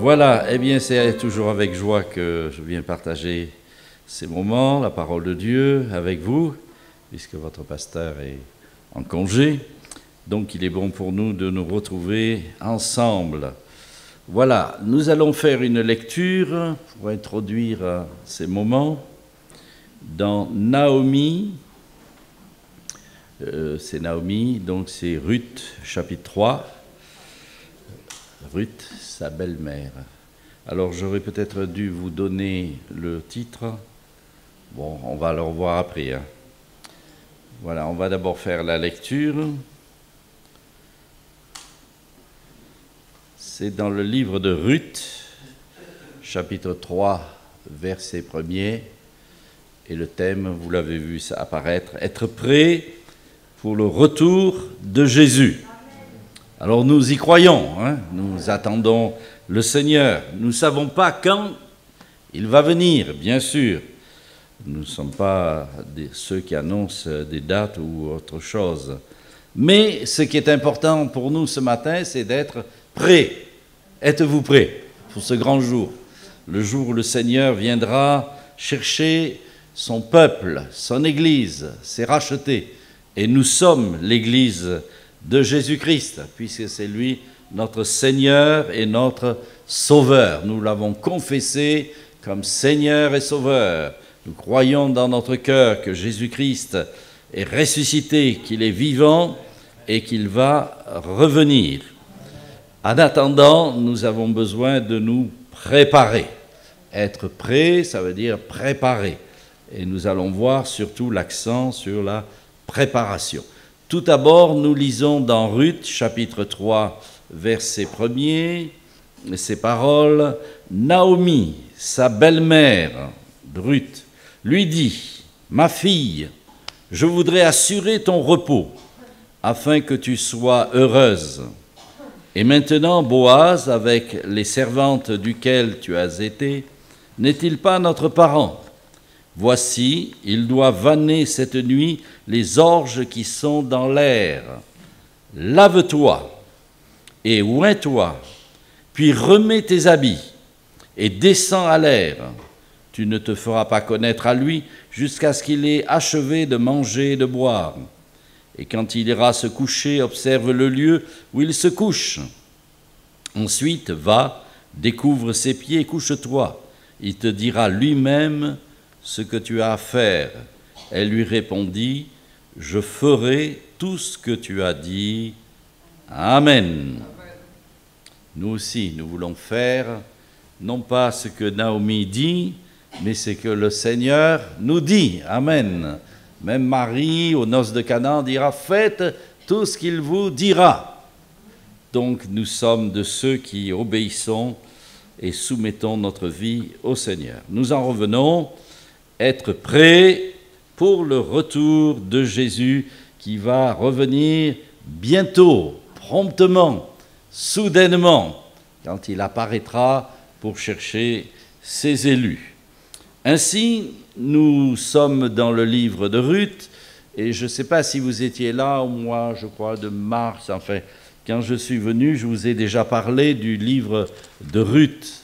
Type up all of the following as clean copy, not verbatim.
Voilà, eh bien c'est toujours avec joie que je viens partager ces moments, la parole de Dieu avec vous, puisque votre pasteur est en congé. Donc il est bon pour nous de nous retrouver ensemble. Voilà, nous allons faire une lecture pour introduire ces moments dans Naomi. C'est Naomi, donc c'est Ruth, chapitre 3. Ruth, sa belle-mère. Alors j'aurais peut-être dû vous donner le titre. Bon, on va le revoir après. Hein. Voilà, on va d'abord faire la lecture. C'est dans le livre de Ruth, chapitre 3, verset 1er. Et le thème, vous l'avez vu ça apparaître, être prêt pour le retour de Jésus. Alors nous y croyons, hein, nous attendons le Seigneur. Nous ne savons pas quand il va venir, bien sûr. Nous ne sommes pas ceux qui annoncent des dates ou autre chose. Mais ce qui est important pour nous ce matin, c'est d'être prêts. Êtes-vous prêts pour ce grand jour? Le jour où le Seigneur viendra chercher son peuple, son Église, ses rachetés. Et nous sommes l'Église de Jésus-Christ, puisque c'est lui notre Seigneur et notre Sauveur. Nous l'avons confessé comme Seigneur et Sauveur. Nous croyons dans notre cœur que Jésus-Christ est ressuscité, qu'il est vivant et qu'il va revenir. En attendant, nous avons besoin de nous préparer. Être prêt, ça veut dire préparer. Et nous allons voir surtout l'accent sur la préparation. Tout d'abord, nous lisons dans Ruth, chapitre 3, verset 1er, ces paroles. Naomi, sa belle-mère, Ruth, lui dit, « Ma fille, je voudrais assurer ton repos, afin que tu sois heureuse. Et maintenant, Boaz, avec les servantes duquel tu as été, n'est-il pas notre parent ? Voici, il doit vanner cette nuit les orges qui sont dans l'air. Lave-toi et oins-toi, puis remets tes habits et descends à l'air. Tu ne te feras pas connaître à lui jusqu'à ce qu'il ait achevé de manger et de boire. Et quand il ira se coucher, observe le lieu où il se couche. Ensuite, va, découvre ses pieds et couche-toi. Il te dira lui-même ce que tu as à faire. Elle lui répondit, « Je ferai tout ce que tu as dit. » Amen. Nous aussi, nous voulons faire, non pas ce que Naomi dit, mais ce que le Seigneur nous dit. Amen. Même Marie, aux noces de Canaan, dira, « Faites tout ce qu'il vous dira. » Donc nous sommes de ceux qui obéissons et soumettons notre vie au Seigneur. Nous en revenons, être prêts pour le retour de Jésus qui va revenir bientôt, promptement, soudainement, quand il apparaîtra pour chercher ses élus. Ainsi, nous sommes dans le livre de Ruth, et je ne sais pas si vous étiez là au mois, je crois, de mars, enfin, quand je suis venu, je vous ai déjà parlé du livre de Ruth,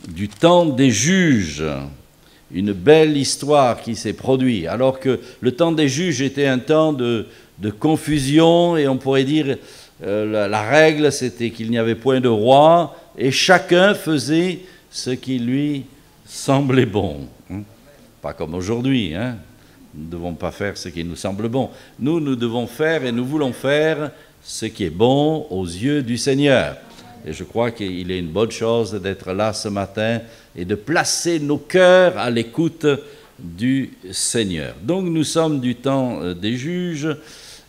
du temps des juges, une belle histoire qui s'est produite, alors que le temps des juges était un temps de confusion, et on pourrait dire la règle c'était qu'il n'y avait point de roi, et chacun faisait ce qui lui semblait bon. Pas comme aujourd'hui, hein. Nous ne devons pas faire ce qui nous semble bon. Nous devons faire et nous voulons faire ce qui est bon aux yeux du Seigneur. Et je crois qu'il est une bonne chose d'être là ce matin et de placer nos cœurs à l'écoute du Seigneur. Donc nous sommes du temps des juges,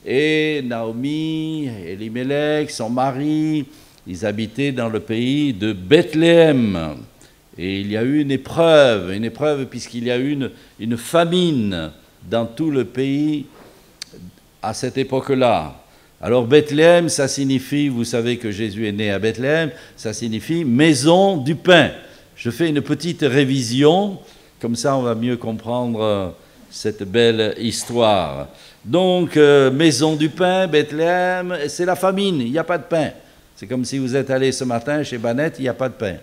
et Naomi, Elimelech, son mari, ils habitaient dans le pays de Bethléem. Et il y a eu une épreuve puisqu'il y a eu une famine dans tout le pays à cette époque-là. Alors Bethléem, ça signifie, vous savez que Jésus est né à Bethléem, ça signifie maison du pain. Je fais une petite révision, comme ça on va mieux comprendre cette belle histoire. Donc, maison du pain, Bethléem, c'est la famine, il n'y a pas de pain. C'est comme si vous êtes allé ce matin chez Banette, il n'y a pas de pain.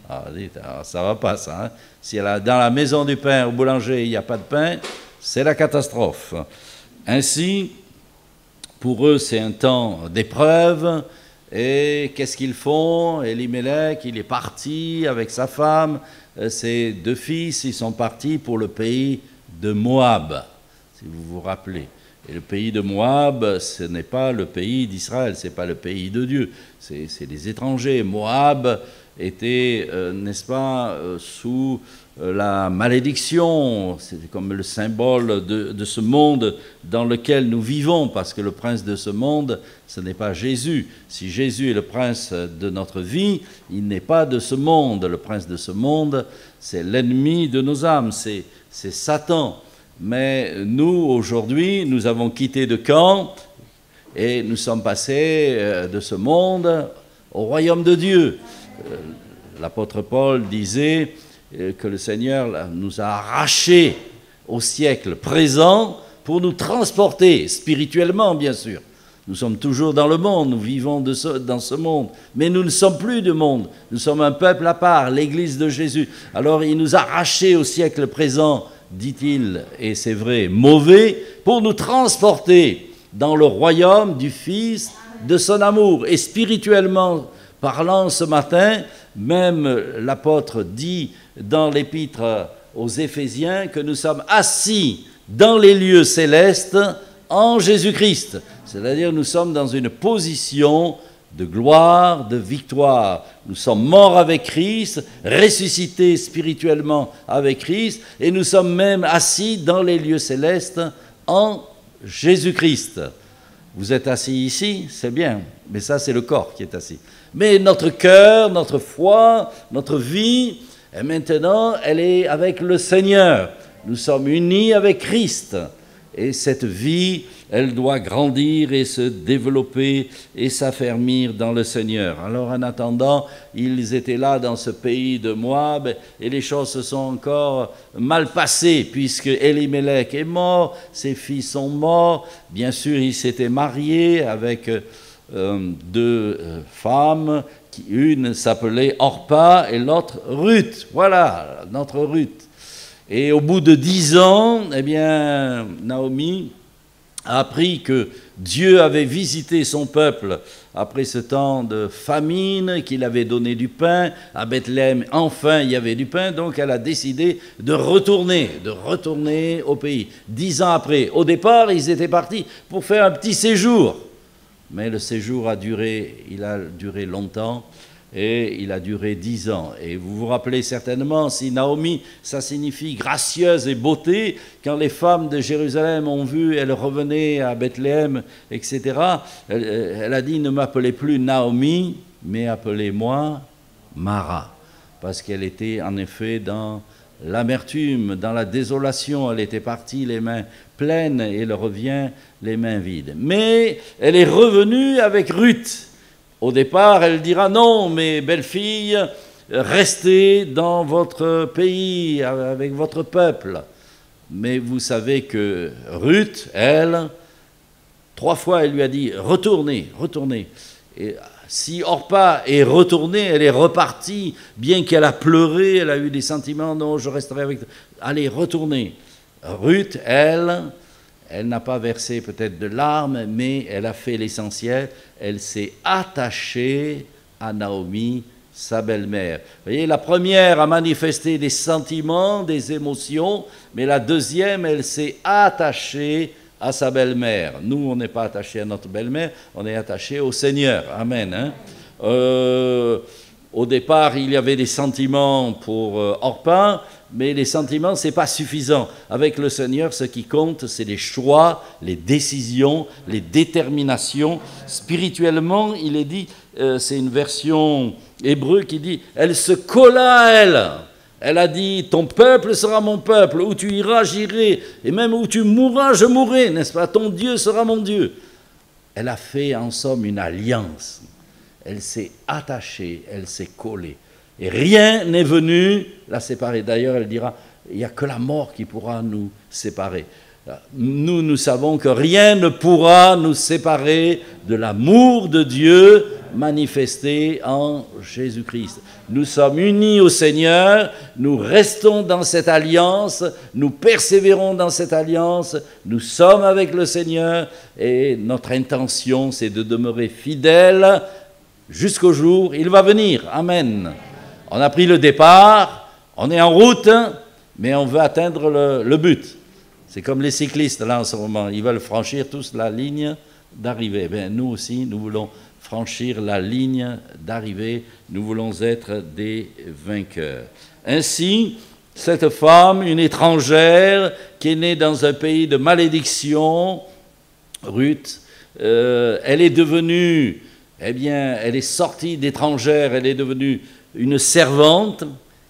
Ah, dites, ça ne va pas ça. Hein. Si dans la maison du pain, au boulanger, il n'y a pas de pain, c'est la catastrophe. Ainsi, pour eux, c'est un temps d'épreuve. Et qu'est-ce qu'ils font? Elimelech, il est parti avec sa femme, ses 2 fils, ils sont partis pour le pays de Moab, si vous vous rappelez. Et le pays de Moab, ce n'est pas le pays d'Israël, ce n'est pas le pays de Dieu, c'est des étrangers. Moab était, n'est-ce pas, sous la malédiction, c'est comme le symbole de ce monde dans lequel nous vivons, parce que le prince de ce monde, ce n'est pas Jésus. Si Jésus est le prince de notre vie, il n'est pas de ce monde. Le prince de ce monde, c'est l'ennemi de nos âmes, c'est Satan. Mais nous, aujourd'hui, nous avons quitté de camp et nous sommes passés de ce monde au royaume de Dieu. L'apôtre Paul disait que le Seigneur nous a arrachés au siècle présent pour nous transporter, spirituellement bien sûr. Nous sommes toujours dans le monde, nous vivons dans ce monde, mais nous ne sommes plus du monde. Nous sommes un peuple à part, l'Église de Jésus. Alors il nous a arrachés au siècle présent, dit-il, et c'est vrai, mauvais, pour nous transporter dans le royaume du Fils de son amour. Et spirituellement parlant, ce matin, même l'apôtre dit dans l'épître aux Éphésiens que nous sommes assis dans les lieux célestes en Jésus-Christ. C'est-à-dire nous sommes dans une position de gloire, de victoire. Nous sommes morts avec Christ, ressuscités spirituellement avec Christ, et nous sommes même assis dans les lieux célestes en Jésus-Christ. Vous êtes assis ici, c'est bien, mais ça c'est le corps qui est assis. Mais notre cœur, notre foi, notre vie, et maintenant, elle est avec le Seigneur. Nous sommes unis avec Christ. Et cette vie, elle doit grandir et se développer et s'affermir dans le Seigneur. Alors en attendant, ils étaient là dans ce pays de Moab et les choses se sont encore mal passées puisque Elimelech est mort, ses fils sont morts. Bien sûr, il s'était marié avec 2 femmes, une s'appelait Orpa et l'autre Ruth. Voilà, notre Ruth. Et au bout de 10 ans, eh bien, Naomi a appris que Dieu avait visité son peuple après ce temps de famine, qu'il avait donné du pain. À Bethléem, enfin, il y avait du pain, donc elle a décidé de retourner au pays. 10 ans après. Au départ, ils étaient partis pour faire un petit séjour. Mais le séjour a duré longtemps. Et il a duré 10 ans. Et vous vous rappelez certainement, si Naomi, ça signifie gracieuse et beauté, quand les femmes de Jérusalem ont vu, elles revenaient à Bethléem, etc., elle a dit, ne m'appelez plus Naomi, mais appelez-moi Mara. Parce qu'elle était en effet dans l'amertume, dans la désolation. Elle était partie les mains pleines et elle revient les mains vides. Mais elle est revenue avec Ruth. Au départ, elle dira non, mes belles filles, restez dans votre pays, avec votre peuple. Mais vous savez que Ruth, elle, 3 fois, elle lui a dit retournez. Et si Orpa est retournée, elle est repartie, bien qu'elle a pleuré, elle a eu des sentiments, non, je resterai avec toi. Allez, retournez. Ruth, elle n'a pas versé peut-être de larmes, mais elle a fait l'essentiel. Elle s'est attachée à Naomi, sa belle-mère. Vous voyez, la première a manifesté des sentiments, des émotions, mais la deuxième, elle s'est attachée à sa belle-mère. Nous, on n'est pas attachés à notre belle-mère, on est attachés au Seigneur. Amen. Hein? Au départ, il y avait des sentiments pour Orpa, mais les sentiments, ce n'est pas suffisant. Avec le Seigneur, ce qui compte, c'est les choix, les décisions, les déterminations. Spirituellement, il est dit, c'est une version hébreu qui dit, elle se colla à elle. Elle a dit, ton peuple sera mon peuple, où tu iras, j'irai, et même où tu mourras, je mourrai, n'est-ce pas? Ton Dieu sera mon Dieu. Elle a fait en somme une alliance. Elle s'est attachée, elle s'est collée. Et rien n'est venu la séparer. D'ailleurs, elle dira, il n'y a que la mort qui pourra nous séparer. Nous savons que rien ne pourra nous séparer de l'amour de Dieu, manifestée en Jésus-Christ. Nous sommes unis au Seigneur, nous restons dans cette alliance, nous persévérons dans cette alliance, nous sommes avec le Seigneur et notre intention, c'est de demeurer fidèles jusqu'au jour où il va venir. Amen. On a pris le départ, on est en route, mais on veut atteindre le but. C'est comme les cyclistes là en ce moment, ils veulent franchir tous la ligne d'arrivée. Bien, nous aussi, nous voulons franchir la ligne d'arrivée, nous voulons être des vainqueurs. Ainsi, cette femme, une étrangère, qui est née dans un pays de malédiction, Ruth, elle est devenue, elle est sortie d'étrangère, elle est devenue une servante,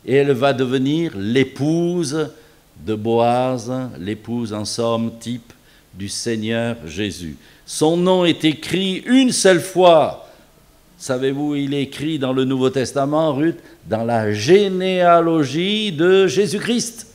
et elle va devenir l'épouse de Boaz, l'épouse en somme type du Seigneur Jésus. Son nom est écrit une seule fois. Savez-vous, il est écrit dans le Nouveau Testament, Ruth, dans la généalogie de Jésus-Christ.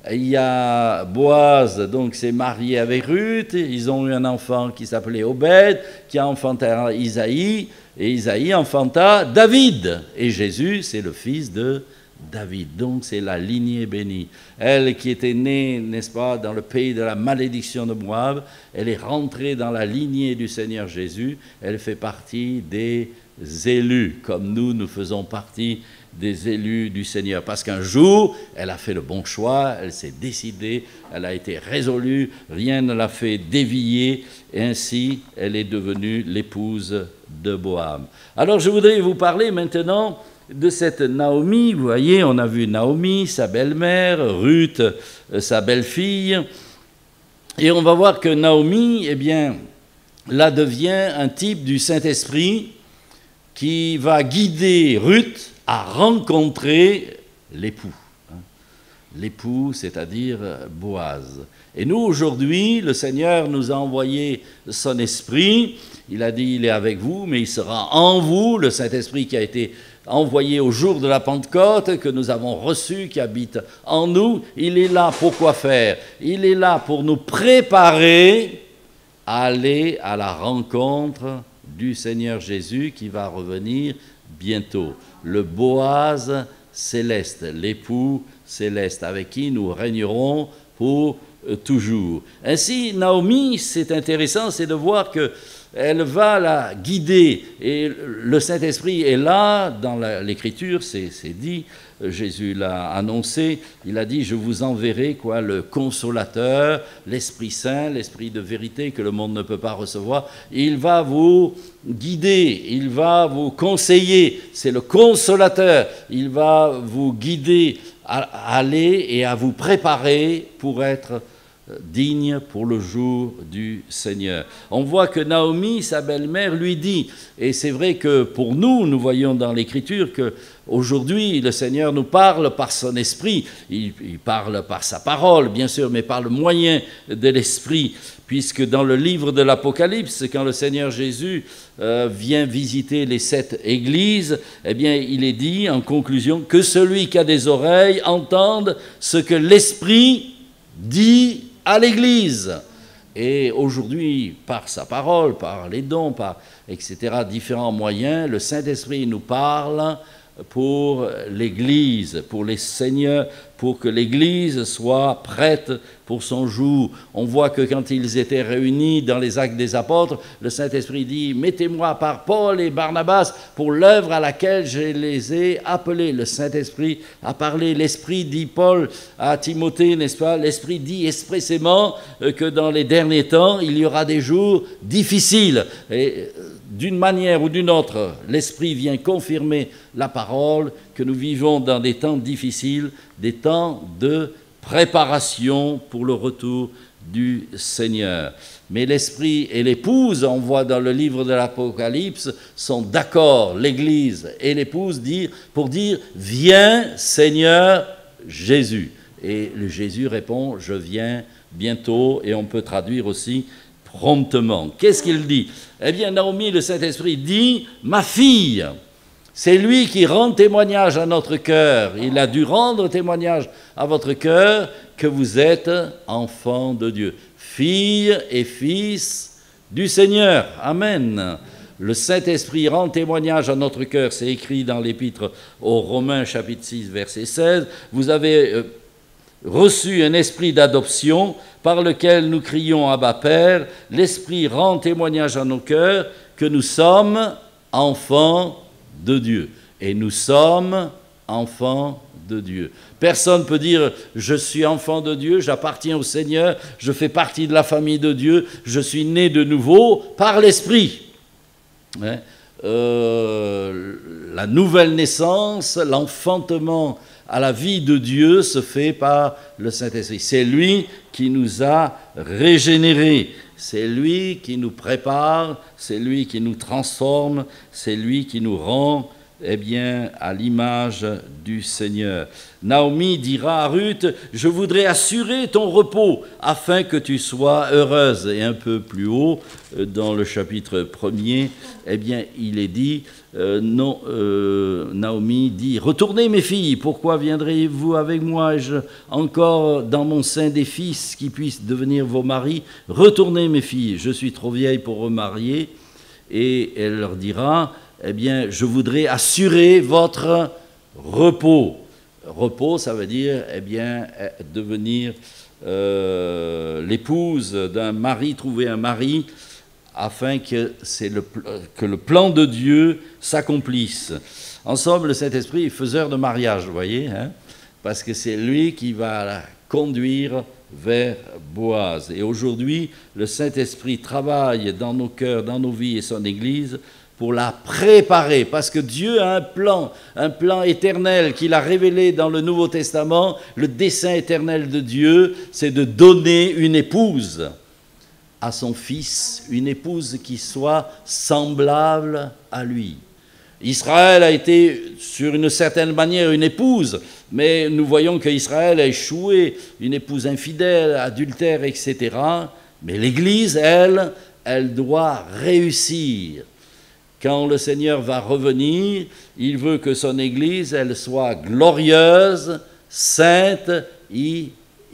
Il y a Boaz, donc s'est marié avec Ruth, ils ont eu un enfant qui s'appelait Obed, qui a enfanté Isaïe, et Isaïe enfanta David. Et Jésus, c'est le fils de David, donc c'est la lignée bénie. Elle qui était née, n'est-ce pas, dans le pays de la malédiction de Moab, elle est rentrée dans la lignée du Seigneur Jésus, elle fait partie des élus, comme nous faisons partie des élus du Seigneur, parce qu'un jour, elle a fait le bon choix, elle s'est décidée, elle a été résolue, rien ne l'a fait dévier, et ainsi, elle est devenue l'épouse de Boaz. Alors, je voudrais vous parler maintenant de cette Naomi. Vous voyez, on a vu Naomi, sa belle-mère, Ruth, sa belle-fille, et on va voir que Naomi, eh bien, là devient un type du Saint-Esprit qui va guider Ruth à rencontrer l'époux. L'époux, c'est-à-dire Boaz. Et nous, aujourd'hui, le Seigneur nous a envoyé son Esprit. Il a dit, il est avec vous, mais il sera en vous, le Saint-Esprit qui a été envoyé au jour de la Pentecôte, que nous avons reçu, qui habite en nous. Il est là pour quoi faire? Il est là pour nous préparer à aller à la rencontre du Seigneur Jésus qui va revenir bientôt. Le Boaz céleste, l'époux céleste, avec qui nous régnerons pour toujours. Ainsi, Naomi, c'est intéressant, c'est de voir que elle va la guider, et le Saint-Esprit est là, dans l'Écriture, c'est dit, Jésus l'a annoncé, il a dit, je vous enverrai le Consolateur, l'Esprit Saint, l'Esprit de vérité que le monde ne peut pas recevoir, il va vous guider, il va vous conseiller, c'est le Consolateur, il va vous guider à aller et à vous préparer pour être digne pour le jour du Seigneur. On voit que Naomi, sa belle-mère, lui dit, et c'est vrai que pour nous, nous voyons dans l'Écriture qu'aujourd'hui, le Seigneur nous parle par son Esprit, il parle par sa parole, bien sûr, mais par le moyen de l'Esprit, puisque dans le livre de l'Apocalypse, quand le Seigneur Jésus vient visiter les 7 églises, eh bien, il est dit, en conclusion, que celui qui a des oreilles entende ce que l'Esprit dit à l'Église. Et aujourd'hui, par sa parole, par les dons, par etc., différents moyens, le Saint-Esprit nous parle pour l'Église, pour les seigneurs, pour que l'Église soit prête pour son jour. On voit que quand ils étaient réunis dans les Actes des Apôtres, le Saint-Esprit dit « Mettez-moi par Paul et Barnabas pour l'œuvre à laquelle je les ai appelés ». Le Saint-Esprit a parlé, l'Esprit dit Paul à Timothée, n'est-ce pas? L'Esprit dit expressément que dans les derniers temps, il y aura des jours difficiles. Et d'une manière ou d'une autre, l'Esprit vient confirmer la parole que nous vivons dans des temps difficiles, des temps de préparation pour le retour du Seigneur. Mais l'Esprit et l'épouse, on voit dans le livre de l'Apocalypse, sont d'accord, l'Église et l'épouse, pour dire « Viens, Seigneur Jésus ». Et le Jésus répond « Je viens bientôt », et on peut traduire aussi « promptement ». Qu'est-ce qu'il dit? Eh bien, Naomi, le Saint-Esprit dit « Ma fille ». C'est lui qui rend témoignage à notre cœur. Il a dû rendre témoignage à votre cœur que vous êtes enfants de Dieu, filles et fils du Seigneur. Amen. le Saint-Esprit rend témoignage à notre cœur, c'est écrit dans l'Épître aux Romains chapitre 6 verset 16, vous avez reçu un esprit d'adoption par lequel nous crions Abba Père, l'Esprit rend témoignage à nos cœurs que nous sommes enfants de Dieu. Et nous sommes enfants de Dieu. Personne ne peut dire « je suis enfant de Dieu, j'appartiens au Seigneur, je fais partie de la famille de Dieu, je suis né de nouveau par l'Esprit ». La nouvelle naissance, l'enfantement à la vie de Dieu se fait par le Saint-Esprit. C'est lui qui nous a régénérés, c'est lui qui nous prépare, c'est lui qui nous transforme, c'est lui qui nous rend à l'image du Seigneur. Naomi dira à Ruth, je voudrais assurer ton repos afin que tu sois heureuse. Et un peu plus haut, dans le chapitre 1er, il est dit, Naomi dit, retournez mes filles, pourquoi viendrez-vous avec moi? Ai-je encore dans mon sein des fils qui puissent devenir vos maris? Retournez mes filles, je suis trop vieille pour remarier. Et elle leur dira, je voudrais assurer votre repos. Repos, ça veut dire, devenir l'épouse d'un mari, trouver un mari, afin que le plan de Dieu s'accomplisse. En somme, le Saint-Esprit est faiseur de mariage, vous voyez, parce que c'est lui qui va la conduire vers Boaz. Et aujourd'hui, le Saint-Esprit travaille dans nos cœurs, dans nos vies et son Église, pour la préparer, parce que Dieu a un plan éternel qu'il a révélé dans le Nouveau Testament. Le dessein éternel de Dieu, c'est de donner une épouse à son fils, une épouse qui soit semblable à lui. Israël a été, sur une certaine manière, une épouse, mais nous voyons qu'Israël a échoué, une épouse infidèle, adultère, etc. Mais l'Église, elle doit réussir. Quand le Seigneur va revenir, il veut que son Église, elle soit glorieuse, sainte,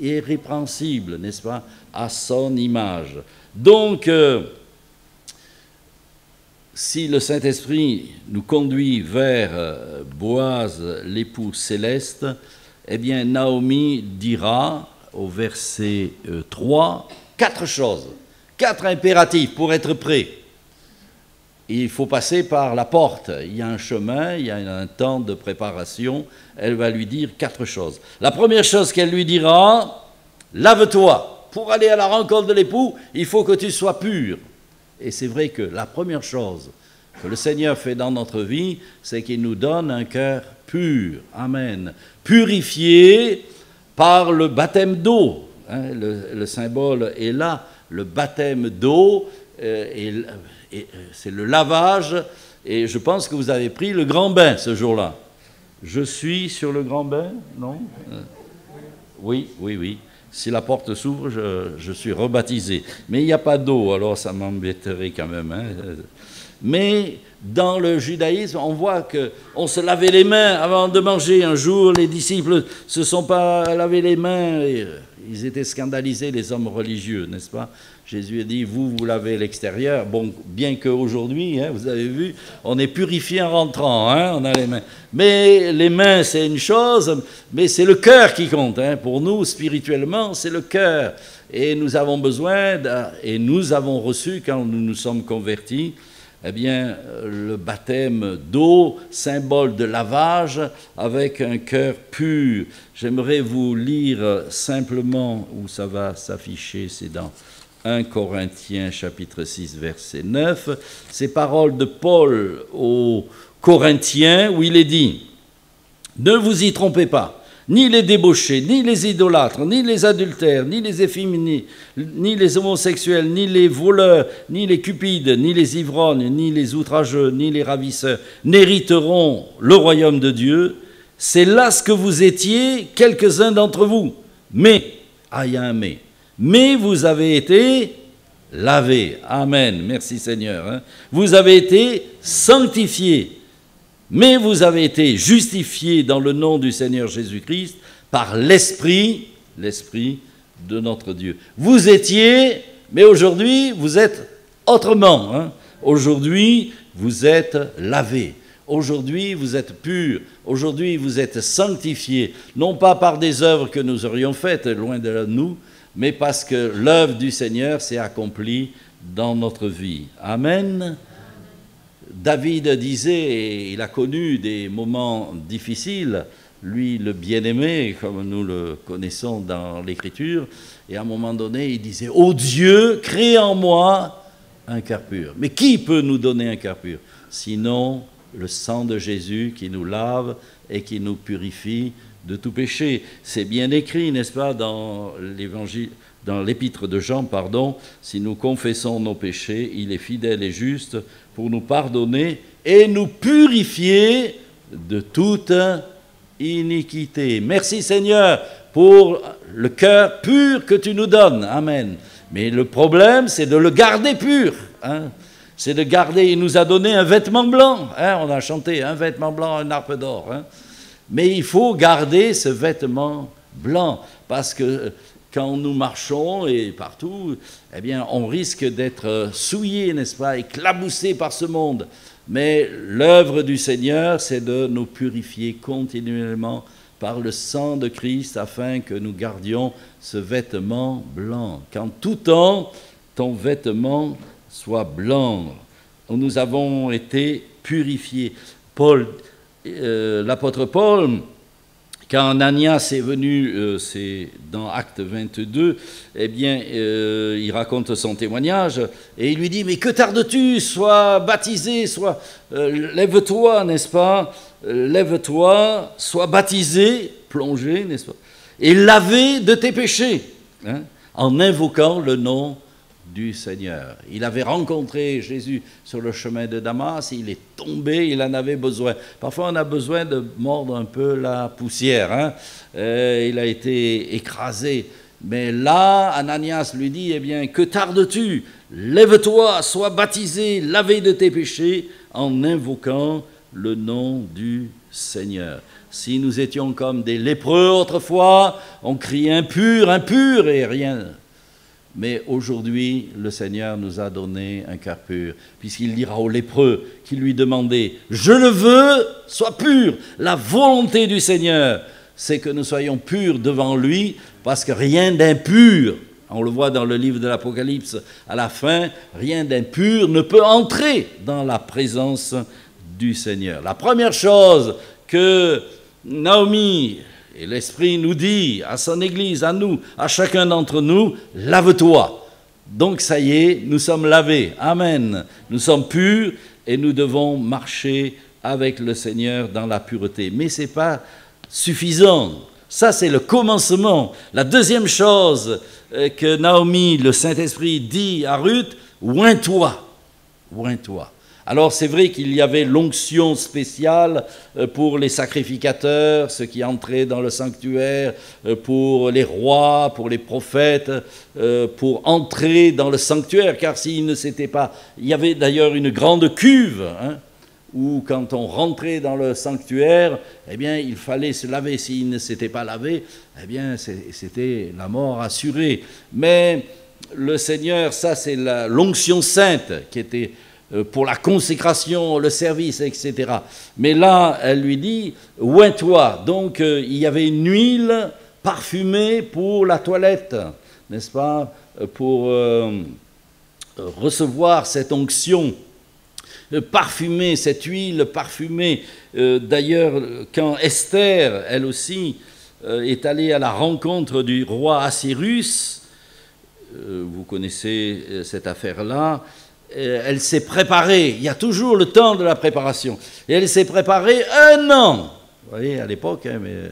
irrépréhensible, n'est-ce pas, à son image. Donc, si le Saint-Esprit nous conduit vers Boaz, l'époux céleste, Naomi dira au verset 3, 4 choses, 4 impératifs pour être prêt. Il faut passer par la porte. Il y a un chemin, il y a un temps de préparation. Elle va lui dire 4 choses. La première chose qu'elle lui dira, lave-toi. Pour aller à la rencontre de l'époux, il faut que tu sois pur. Et c'est vrai que la première chose que le Seigneur fait dans notre vie, c'est qu'il nous donne un cœur pur. Amen. Purifié par le baptême d'eau. Le symbole est là. Le baptême d'eau c'est le lavage, et je pense que vous avez pris le grand bain ce jour-là. Je suis sur le grand bain, non? Oui. Si la porte s'ouvre, je suis rebaptisé. Mais il n'y a pas d'eau, alors ça m'embêterait quand même. Mais dans le judaïsme, on voit qu'on se lavait les mains avant de manger. Un jour, les disciples ne se sont pas lavés les mains. Ils étaient scandalisés, les hommes religieux, n'est-ce pas? Jésus a dit, vous lavez l'extérieur. Bon, bien qu'aujourd'hui, vous avez vu, on est purifié en rentrant, on a les mains. Mais les mains, c'est une chose, mais c'est le cœur qui compte. Pour nous, spirituellement, c'est le cœur. Et nous avons besoin, et nous avons reçu, quand nous nous sommes convertis, le baptême d'eau, symbole de lavage, avec un cœur pur. J'aimerais vous lire simplement, où ça va s'afficher, c'est dans 1 Corinthiens chapitre 6 verset 9, ces paroles de Paul aux Corinthiens où il est dit « Ne vous y trompez pas, ni les débauchés, ni les idolâtres, ni les adultères, ni les efféminés, ni les homosexuels, ni les voleurs, ni les cupides, ni les ivrognes, ni les outrageux, ni les ravisseurs n'hériteront le royaume de Dieu. C'est là ce que vous étiez, quelques-uns d'entre vous. Mais, il y a un mais. Mais vous avez été lavés. Amen. Merci Seigneur. Vous avez été sanctifiés. Mais vous avez été justifiés dans le nom du Seigneur Jésus-Christ par l'Esprit de notre Dieu. Vous étiez, mais aujourd'hui, vous êtes autrement. Aujourd'hui, vous êtes lavés. Aujourd'hui, vous êtes purs. Aujourd'hui, vous êtes sanctifiés. Non pas par des œuvres que nous aurions faites, loin de nous, mais parce que l'œuvre du Seigneur s'est accomplie dans notre vie. Amen. David disait, et il a connu des moments difficiles, lui le bien-aimé, comme nous le connaissons dans l'Écriture, et à un moment donné, il disait « Ô Dieu, crée en moi un cœur pur ». Mais qui peut nous donner un cœur pur? Sinon, le sang de Jésus qui nous lave et qui nous purifie de tout péché. C'est bien écrit, n'est-ce pas, dans l'évangile, dans l'épître de Jean, pardon, si nous confessons nos péchés, il est fidèle et juste pour nous pardonner et nous purifier de toute iniquité. Merci Seigneur pour le cœur pur que tu nous donnes. Amen. Mais le problème, c'est de le garder pur. C'est de garder, il nous a donné un vêtement blanc. On a chanté un vêtement blanc, une harpe d'or. Mais il faut garder ce vêtement blanc parce que quand nous marchons et partout, eh bien, on risque d'être souillés, n'est-ce pas, éclaboussés par ce monde. Mais l'œuvre du Seigneur, c'est de nous purifier continuellement par le sang de Christ afin que nous gardions ce vêtement blanc. Qu'en tout temps, ton vêtement soit blanc. Nous avons été purifiés. L'apôtre Paul, quand Ananias est venu, c'est dans Acte 22, eh bien, il raconte son témoignage et il lui dit « Mais que tardes-tu? Sois baptisé, lève-toi, n'est-ce pas? Lève-toi, sois baptisé, plongé, n'est-ce pas? Et lavé de tes péchés, en invoquant le nom du Seigneur. » Il avait rencontré Jésus sur le chemin de Damas, il est tombé, il en avait besoin. Parfois on a besoin de mordre un peu la poussière. Il a été écrasé. Mais là, Ananias lui dit, eh bien, que tardes-tu? Lève-toi, sois baptisé, lavé de tes péchés, en invoquant le nom du Seigneur. Si nous étions comme des lépreux autrefois, on criait impur, impur, et rien. Mais aujourd'hui, le Seigneur nous a donné un cœur pur, puisqu'il dira aux lépreux qui lui demandaient « Je le veux, sois pur ». La volonté du Seigneur, c'est que nous soyons purs devant lui, parce que rien d'impur, on le voit dans le livre de l'Apocalypse, à la fin, rien d'impur ne peut entrer dans la présence du Seigneur. La première chose que Naomi et l'Esprit nous dit à son Église, à nous, à chacun d'entre nous, lave-toi. Donc ça y est, nous sommes lavés. Amen. Nous sommes purs et nous devons marcher avec le Seigneur dans la pureté. Mais ce n'est pas suffisant. Ça, c'est le commencement. La deuxième chose que Naomi, le Saint-Esprit, dit à Ruth, oins-toi. Oins-toi. Alors c'est vrai qu'il y avait l'onction spéciale pour les sacrificateurs, ceux qui entraient dans le sanctuaire, pour les rois, pour les prophètes, pour entrer dans le sanctuaire, car s'il ne s'était pas... Il y avait d'ailleurs une grande cuve, où quand on rentrait dans le sanctuaire, eh bien il fallait se laver. S'il ne s'était pas lavé, eh bien c'était la mort assurée. Mais le Seigneur, ça c'est l'onction sainte qui était... pour la consécration, le service, etc. Mais là, elle lui dit, oins-toi. Donc, il y avait une huile parfumée pour la toilette, n'est-ce pas, pour recevoir cette onction. Parfumée, cette huile parfumée. D'ailleurs, quand Esther, elle aussi, est allée à la rencontre du roi Assuérus, vous connaissez cette affaire-là, elle s'est préparée, il y a toujours le temps de la préparation, et elle s'est préparée 1 an. Vous voyez, à l'époque, mais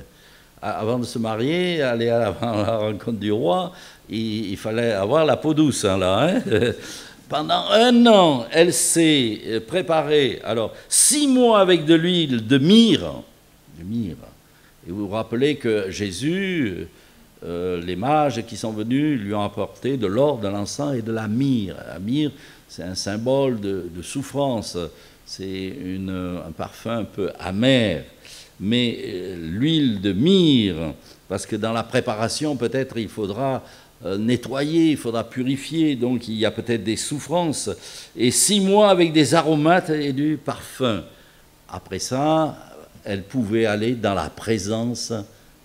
avant de se marier, aller à la rencontre du roi, il fallait avoir la peau douce. Pendant 1 an, elle s'est préparée. Alors, 6 mois avec de l'huile de myrrhe. Et vous vous rappelez que Jésus... les mages qui sont venus lui ont apporté de l'or, de l'encens et de la myrrhe. La myrrhe, c'est un symbole de souffrance, c'est un parfum un peu amer. Mais l'huile de myrrhe, parce que dans la préparation, peut-être il faudra nettoyer, il faudra purifier, donc il y a peut-être des souffrances. Et 6 mois avec des aromates et du parfum. Après ça, elle pouvait aller dans la présence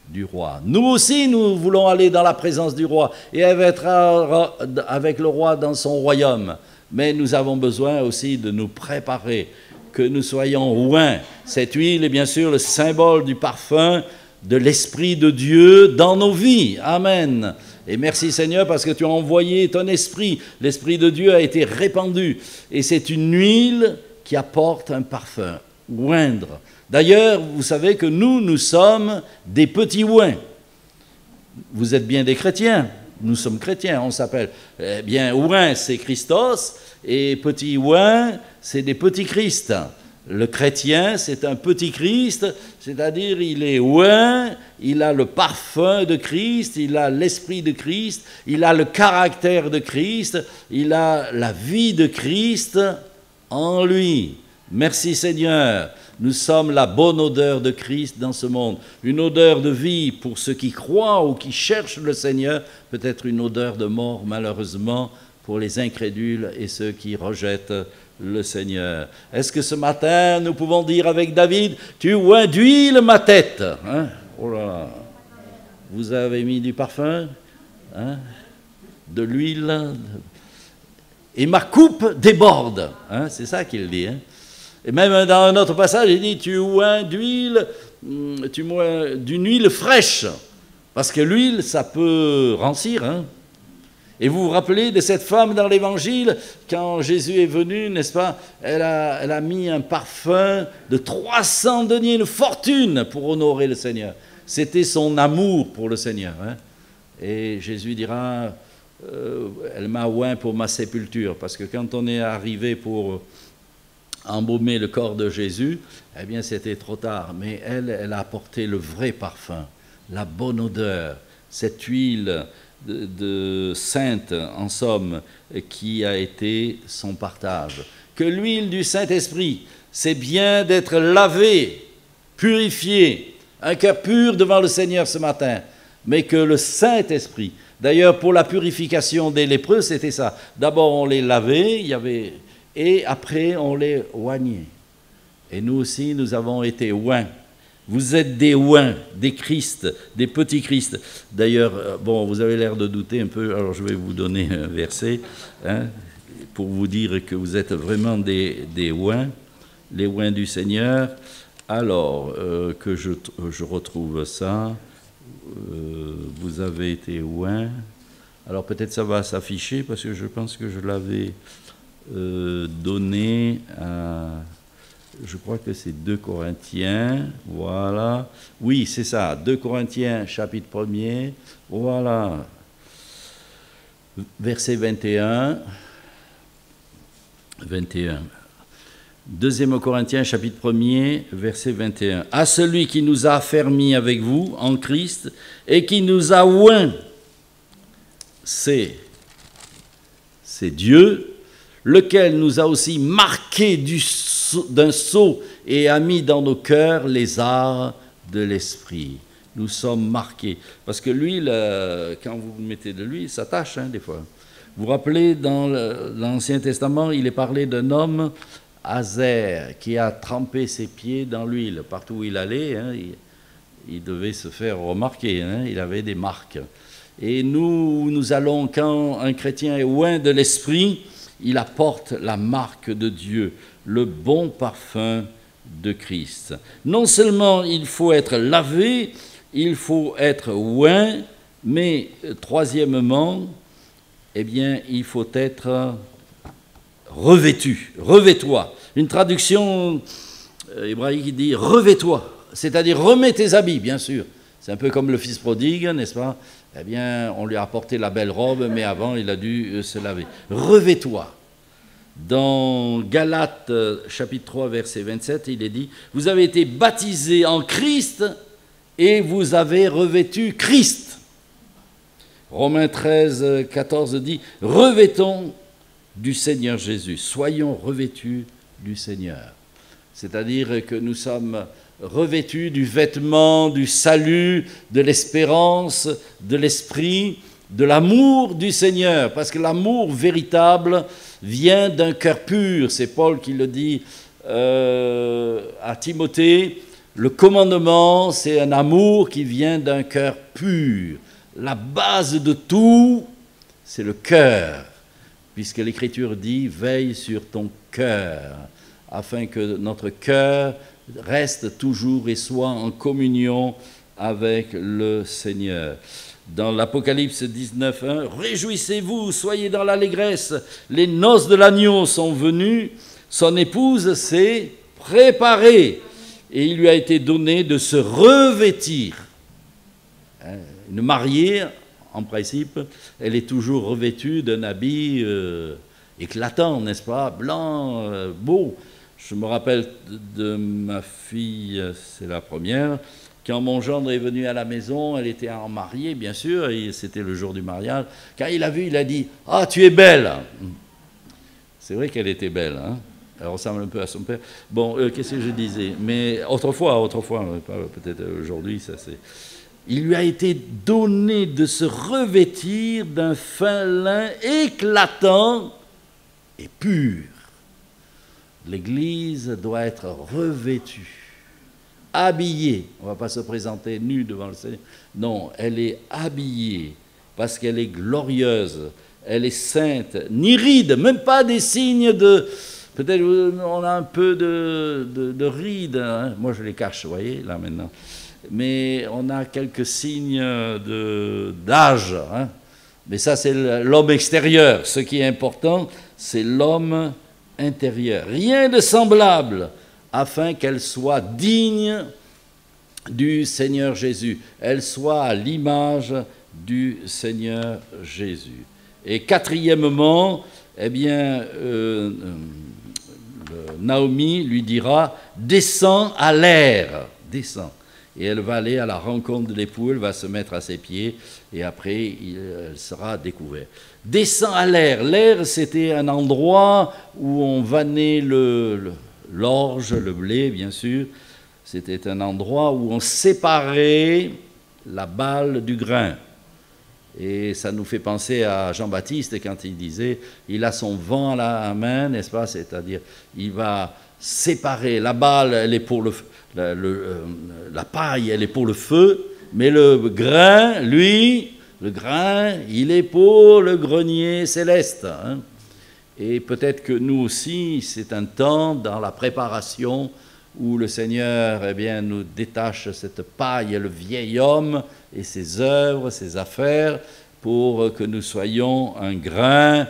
du roi. Nous aussi, nous voulons aller dans la présence du roi et être avec le roi dans son royaume. Mais nous avons besoin aussi de nous préparer, que nous soyons oints. Cette huile est bien sûr le symbole du parfum de l'Esprit de Dieu dans nos vies. Amen. Et merci Seigneur parce que tu as envoyé ton Esprit. L'Esprit de Dieu a été répandu. Et c'est une huile qui apporte un parfum, oindre. D'ailleurs, vous savez que nous sommes des petits oins. Vous êtes bien des chrétiens. Nous sommes chrétiens, on s'appelle. Eh bien, oin, c'est Christos, et petit oin, c'est des petits Christ. Le chrétien, c'est un petit Christ, c'est-à-dire il est oint, il a le parfum de Christ, il a l'esprit de Christ, il a le caractère de Christ, il a la vie de Christ en lui. Merci Seigneur. Nous sommes la bonne odeur de Christ dans ce monde. Une odeur de vie pour ceux qui croient ou qui cherchent le Seigneur, peut-être une odeur de mort malheureusement pour les incrédules et ceux qui rejettent le Seigneur. Est-ce que ce matin, nous pouvons dire avec David, « Tu oins d'huile ma tête hein ?» Oh là là. Vous avez mis du parfum, hein, de l'huile, et ma coupe déborde. Hein, c'est ça qu'il dit. Hein. Et même dans un autre passage, il dit, tu oins d'huile, d'une huile fraîche. Parce que l'huile, ça peut rancir. Hein. Et vous vous rappelez de cette femme dans l'Évangile, quand Jésus est venu, n'est-ce pas, elle a mis un parfum de 300 deniers, une fortune pour honorer le Seigneur. C'était son amour pour le Seigneur. Hein. Et Jésus dira, elle m'a oint pour ma sépulture. Parce que quand on est arrivé pour embaumer le corps de Jésus, eh bien c'était trop tard. Mais elle a apporté le vrai parfum, la bonne odeur, cette huile de sainte, en somme, qui a été son partage. Que l'huile du Saint-Esprit, c'est bien d'être lavé, purifié, un cœur pur devant le Seigneur ce matin, mais que le Saint-Esprit, d'ailleurs pour la purification des lépreux, c'était ça. D'abord on les lavait, et après on les oignait. Et nous aussi, nous avons été oints. Vous êtes des oints, des Christ, des petits Christ. D'ailleurs, bon, vous avez l'air de douter un peu, alors je vais vous donner un verset hein, pour vous dire que vous êtes vraiment des oints, les oints du Seigneur. Alors, que je retrouve ça, vous avez été oints. Alors peut-être ça va s'afficher parce que je pense que je l'avais donné à... Je crois que c'est 2 Corinthiens, voilà. Oui, c'est ça, 2 Corinthiens, chapitre 1er, voilà. Verset 21. 2 Corinthiens, chapitre 1er, verset 21. « À celui qui nous a affermis avec vous en Christ et qui nous a oints, c'est Dieu, lequel nous a aussi marqués d'un sceau et a mis dans nos cœurs les arts de l'esprit. » Nous sommes marqués. Parce que l'huile, quand vous mettez de l'huile, ça tâche hein, des fois. Vous vous rappelez, dans l'Ancien Testament, il est parlé d'un homme, Azer, qui a trempé ses pieds dans l'huile. Partout où il allait, hein, il devait se faire remarquer. Hein, il avait des marques. Et nous allons, quand un chrétien est oint de l'esprit, il apporte la marque de Dieu, le bon parfum de Christ. Non seulement il faut être lavé, il faut être oint, mais troisièmement, eh bien, il faut être revêtu. Revêt-toi. Une traduction hébraïque qui dit revêt-toi, c'est-à-dire remets tes habits, bien sûr. C'est un peu comme le fils prodigue, n'est-ce pas? Eh bien, on lui a apporté la belle robe, mais avant, il a dû se laver. Revêt-toi. Dans Galates, chapitre 3, verset 27, il est dit « Vous avez été baptisés en Christ et vous avez revêtu Christ. » Romains 13, 14 dit « Revêtons du Seigneur Jésus. Soyons revêtus du Seigneur. » C'est-à-dire que nous sommes revêtus du vêtement, du salut, de l'espérance, de l'esprit, de l'amour du Seigneur, parce que l'amour véritable vient d'un cœur pur. C'est Paul qui le dit à Timothée. Le commandement, c'est un amour qui vient d'un cœur pur. La base de tout, c'est le cœur, puisque l'Écriture dit « Veille sur ton cœur », afin que notre cœur reste toujours et soit en communion avec le Seigneur. Dans l'Apocalypse 19:1, « Réjouissez-vous, soyez dans l'allégresse, les noces de l'agneau sont venues, son épouse s'est préparée, et il lui a été donné de se revêtir. » Une mariée, en principe, elle est toujours revêtue d'un habit éclatant, n'est-ce pas, blanc, beau. Je me rappelle de ma fille, c'est la première, quand mon gendre est venu à la maison, elle était en mariée, bien sûr, et c'était le jour du mariage. Quand il a vu, il a dit « Ah, tu es belle !» C'est vrai qu'elle était belle, hein. Elle ressemble un peu à son père. Bon, qu'est-ce que je disais? Mais autrefois, peut-être aujourd'hui, ça c'est... Il lui a été donné de se revêtir d'un fin lin éclatant et pur. L'Église doit être revêtue, habillée. On ne va pas se présenter nue devant le Seigneur. Non, elle est habillée parce qu'elle est glorieuse, elle est sainte, ni rides, même pas des signes de... Peut-être on a un peu de rides, hein. Moi je les cache, vous voyez, là maintenant. Mais on a quelques signes d'âge, hein. Mais ça c'est l'homme extérieur. Ce qui est important, c'est l'homme intérieur. Rien de semblable, afin qu'elle soit digne du Seigneur Jésus. Elle soit à l'image du Seigneur Jésus. Et quatrièmement, eh bien, Naomi lui dira « Descends à l'air, descends ». Et elle va aller à la rencontre de l'époux, elle va se mettre à ses pieds, et après, elle sera découverte. Descends à l'air. L'air, c'était un endroit où on vannait l'orge, le blé, bien sûr. C'était un endroit où on séparait la balle du grain. Et ça nous fait penser à Jean-Baptiste quand il disait « il a son vent à la main », n'est-ce pas? C'est-à-dire, il va séparer. La balle, elle est pour la paille, elle est pour le feu, mais le grain, lui, il est pour le grenier céleste. Hein. Et peut-être que nous aussi, c'est un temps dans la préparation où le Seigneur, eh bien, nous détache cette paille, le vieil homme et ses œuvres, ses affaires, pour que nous soyons un grain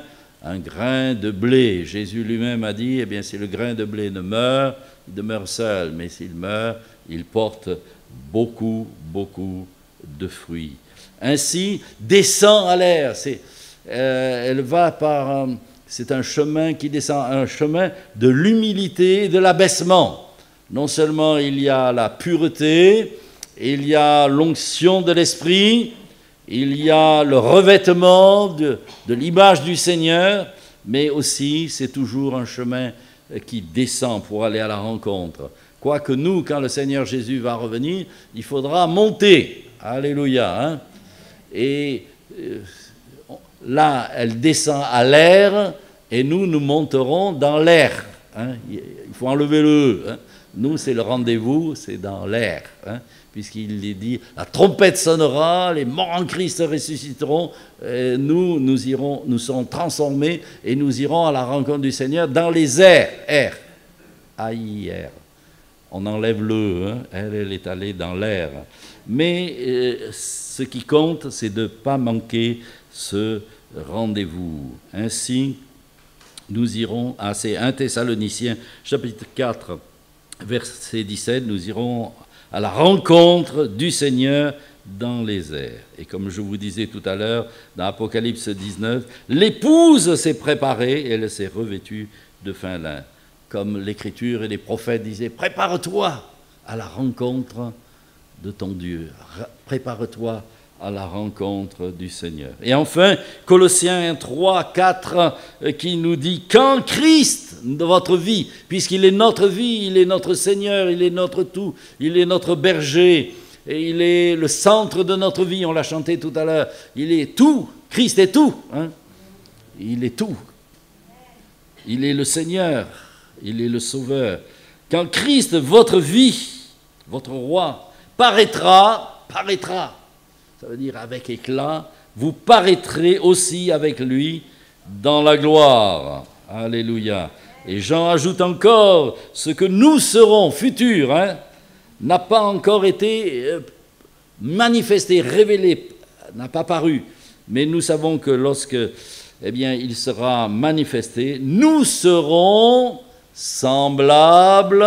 de blé. Jésus lui-même a dit, eh bien, si le grain de blé ne meurt, il demeure seul, mais s'il meurt, il porte beaucoup, beaucoup de fruits. Ainsi, descend à l'air. Elle va par... c'est un chemin qui descend, un chemin de l'humilité et de l'abaissement. Non seulement il y a la pureté, il y a l'onction de l'Esprit, il y a le revêtement de l'image du Seigneur, mais aussi c'est toujours un chemin qui descend pour aller à la rencontre. Quoique nous, quand le Seigneur Jésus va revenir, il faudra monter. Alléluia. Hein? Et là, elle descend à l'air et nous monterons dans l'air. Hein? Il faut enlever le « hein? Nous, c'est le rendez-vous, c'est dans l'air. Hein? Puisqu'il est dit, la trompette sonnera, les morts en Christ ressusciteront, nous serons transformés et nous irons à la rencontre du Seigneur dans les airs. Air. A-I-R. On enlève le, hein? Elle est allée dans l'air. Mais ce qui compte, c'est de ne pas manquer ce rendez-vous. Ainsi, nous irons à 1 Thessaloniciens, chapitre 4, verset 17, nous irons à la rencontre du Seigneur dans les airs. Et comme je vous disais tout à l'heure, dans Apocalypse 19, l'épouse s'est préparée et elle s'est revêtue de fin lin. Comme l'Écriture et les prophètes disaient, prépare-toi à la rencontre de ton Dieu. Prépare-toi à la rencontre du Seigneur. Et enfin, Colossiens 3, 4, qui nous dit « Quand Christ, de votre vie, puisqu'il est notre vie, il est notre Seigneur, il est notre tout, il est notre berger, et il est le centre de notre vie, on l'a chanté tout à l'heure. Il est tout, Christ est tout. Hein? Il est tout. Il est le Seigneur, il est le Sauveur. Quand Christ, votre vie, votre roi, paraîtra, ça veut dire avec éclat, vous paraîtrez aussi avec lui dans la gloire. Alléluia. Et Jean ajoute encore, ce que nous serons futurs, n'a pas encore été manifesté, révélé, n'a pas paru. Mais nous savons que lorsque il sera manifesté, nous serons semblables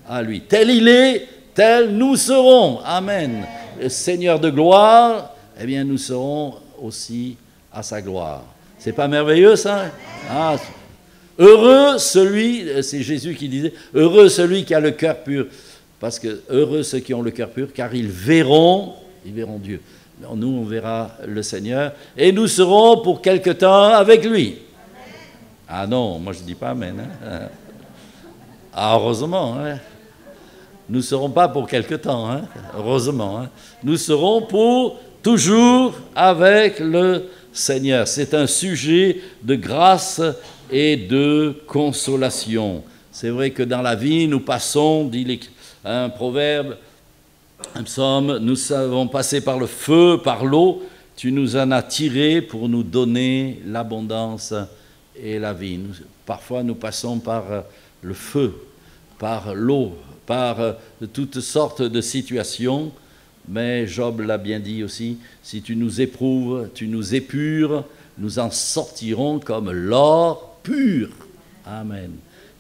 à lui. Tel il est, tel nous serons. Amen. Le Seigneur de gloire, nous serons aussi à sa gloire. C'est pas merveilleux ça? Heureux celui, c'est Jésus qui disait, heureux celui qui a le cœur pur. Parce que heureux ceux qui ont le cœur pur, car ils verront Dieu. Nous, on verra le Seigneur et nous serons pour quelque temps avec lui. Amen. Ah non, moi je ne dis pas amen. Heureusement. Nous ne serons pas pour quelque temps. Heureusement. Nous serons pour toujours avec le Seigneur. C'est un sujet de grâce et de consolation. C'est vrai que dans la vie, nous passons, dit un proverbe, un psaume, nous avons passé par le feu, par l'eau, tu nous en as tirés pour nous donner l'abondance et la vie. Parfois, nous passons par le feu, par l'eau, par toutes sortes de situations, mais Job l'a bien dit aussi, si tu nous éprouves, tu nous épures, nous en sortirons comme l'or pur. Amen.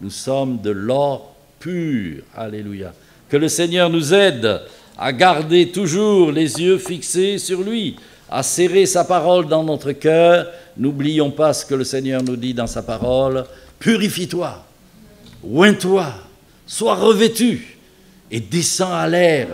Nous sommes de l'or pur. Alléluia. Que le Seigneur nous aide à garder toujours les yeux fixés sur lui, à serrer sa parole dans notre cœur. N'oublions pas ce que le Seigneur nous dit dans sa parole. Purifie-toi, oins-toi, sois revêtu et descends à l'air.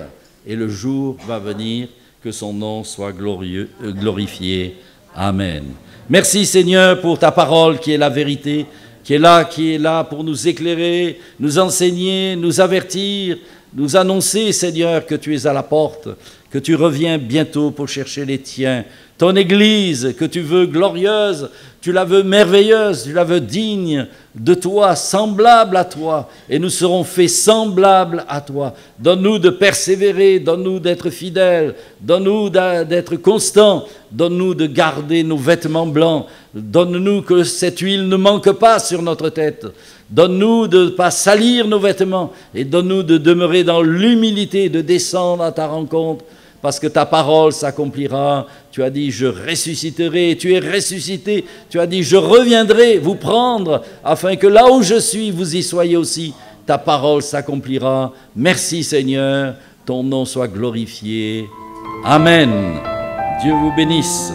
Et le jour va venir que son nom soit glorifié. Amen. Merci Seigneur pour ta parole qui est la vérité, qui est là pour nous éclairer, nous enseigner, nous avertir, nous annoncer, Seigneur, que tu es à la porte, que tu reviens bientôt pour chercher les tiens. Ton Église, que tu veux glorieuse, tu la veux merveilleuse, tu la veux digne de toi, semblable à toi, et nous serons faits semblables à toi. Donne-nous de persévérer, donne-nous d'être fidèles, donne-nous d'être constants, donne-nous de garder nos vêtements blancs, donne-nous que cette huile ne manque pas sur notre tête, donne-nous de ne pas salir nos vêtements, et donne-nous de demeurer dans l'humilité, de descendre à ta rencontre, parce que ta parole s'accomplira. Tu as dit, je ressusciterai, tu es ressuscité. Tu as dit, je reviendrai vous prendre, afin que là où je suis, vous y soyez aussi. Ta parole s'accomplira. Merci Seigneur, ton nom soit glorifié. Amen. Dieu vous bénisse.